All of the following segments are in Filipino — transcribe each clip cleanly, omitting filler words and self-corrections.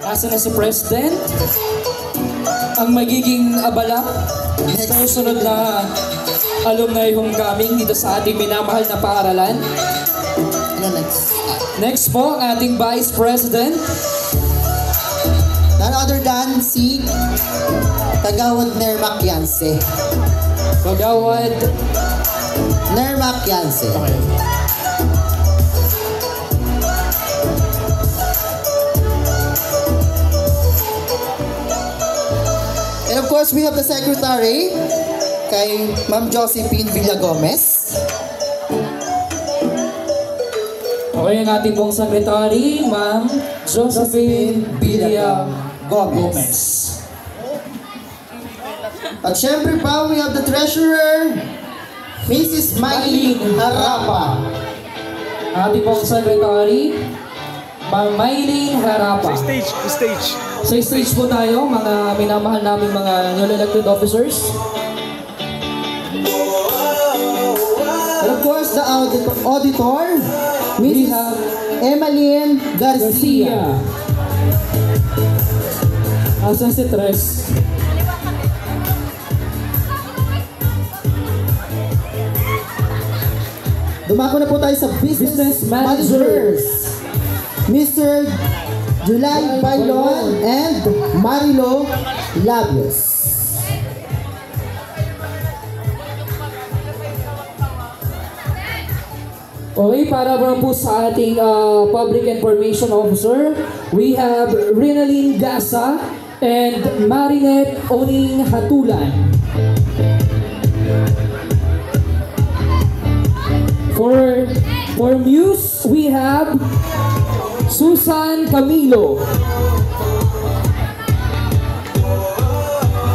Asa na si President? Ang magiging abala sa susunod na alumni homecoming dito sa ating minamahal na paaralan. Ano next? Next po, ang ating Vice President. None other than si Kagawad Nermac Yanse. Kagawad Nermac Yanse. Okay. And of course, we have the Secretary, kay Ma'am Josephine Villagomez. Okay, ang ating pong Secretary, Ma'am Josephine Villagomez. At syempre pa, we have the Treasurer, Mrs. Maylene Harapa. Ating pong Secretary, Ma'am Maylene Harapa. Stage. Sa stage po tayo, mga minamahal namin mga newly elected officers. And of course, the auditor, We Mrs. have Emmeline Garcia. Asan si Tres? Dumako na po tayo sa business managers. Mr. July Bailon and Marilo Labios. Okay, para po sa ating Public Information Officer, we have Rinalyn Gasa and Marinette Oning Hatulan. For Muse, we have Susan Camilo.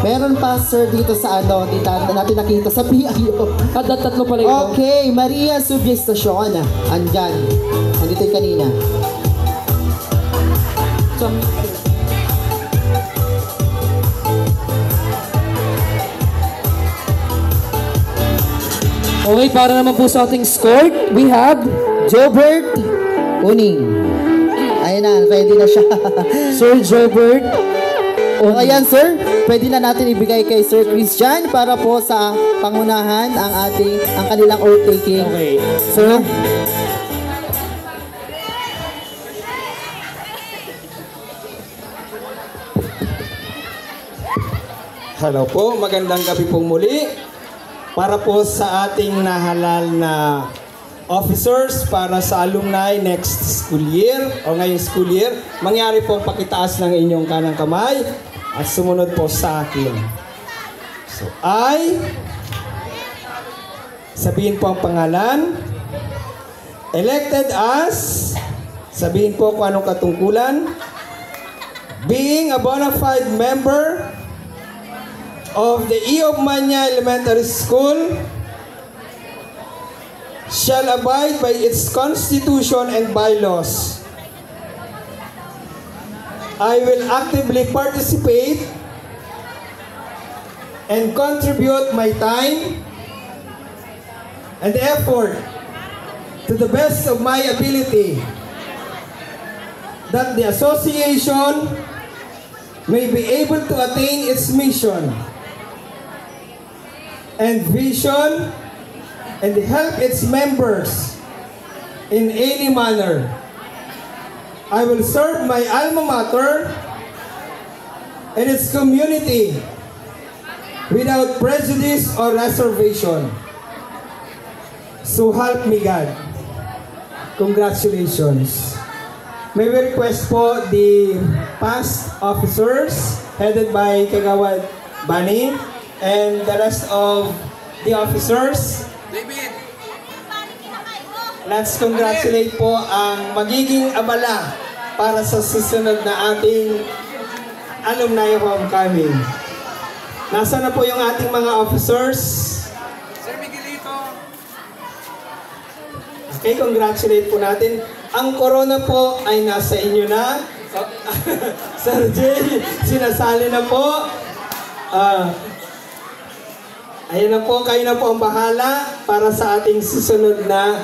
Meron pa sir dito sa ano, natin nakita sa PIO. At tatlo pala ito. Okay, Maria Subyestacion. Andyan. Andito yung kanina. Okay, para naman po sa ating score, we have Jobert Uning. Ayan na, ready na siya. Sir Jobert. O ayan sir, pwede na natin ibigay kay Sir Christian para po sa pangunahan ang kanilang oath taking. Okay. Sir, Hello po, magandang gabi pong muli. Para po sa ating nahalal na officers para sa alumni next school year o ngayong school year, mangyari po pakitaas ng inyong kanang kamay at sumunod po sa akin. So, sabihin po ang pangalan, elected as, sabihin po kung anong katungkulan, being a bona fide member of the E.O. Manya Elementary School, shall abide by its constitution and bylaws. I will actively participate and contribute my time and effort to the best of my ability, that the association may be able to attain its mission and vision and help its members in any manner. I will serve my alma mater and its community without prejudice or reservation. So help me God. Congratulations. May we request po the past officers headed by Kagawad Bani and the rest of the officers. David! Let's congratulate po ang magiging abala para sa susunod na ating alumni homecoming. Nasaan na po yung ating mga officers? Sir Miguelito! Okay, congratulate po natin. Ang corona po ay nasa inyo na. Sir Jay, sinasali na po. Ayan na po, kayo na po ang bahala para sa ating susunod na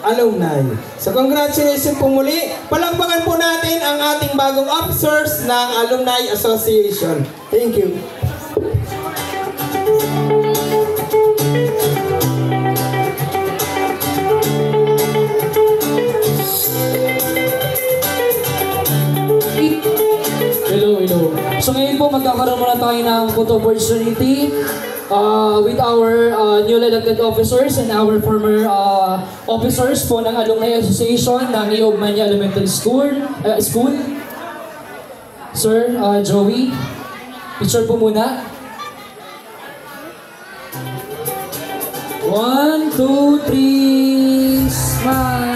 alumni. So congratulations po muli. Palakpakan po natin ang ating bagong officers ng Alumni Association. Thank you. Hello. So ngayon po magkakaroon muna tayo ng photo opportunity with our newly elected officers and our former officers po ng Alumni Association ng Iogmania Elementary School. Sir, Joey, picture po muna. 1, 2, 3, smile!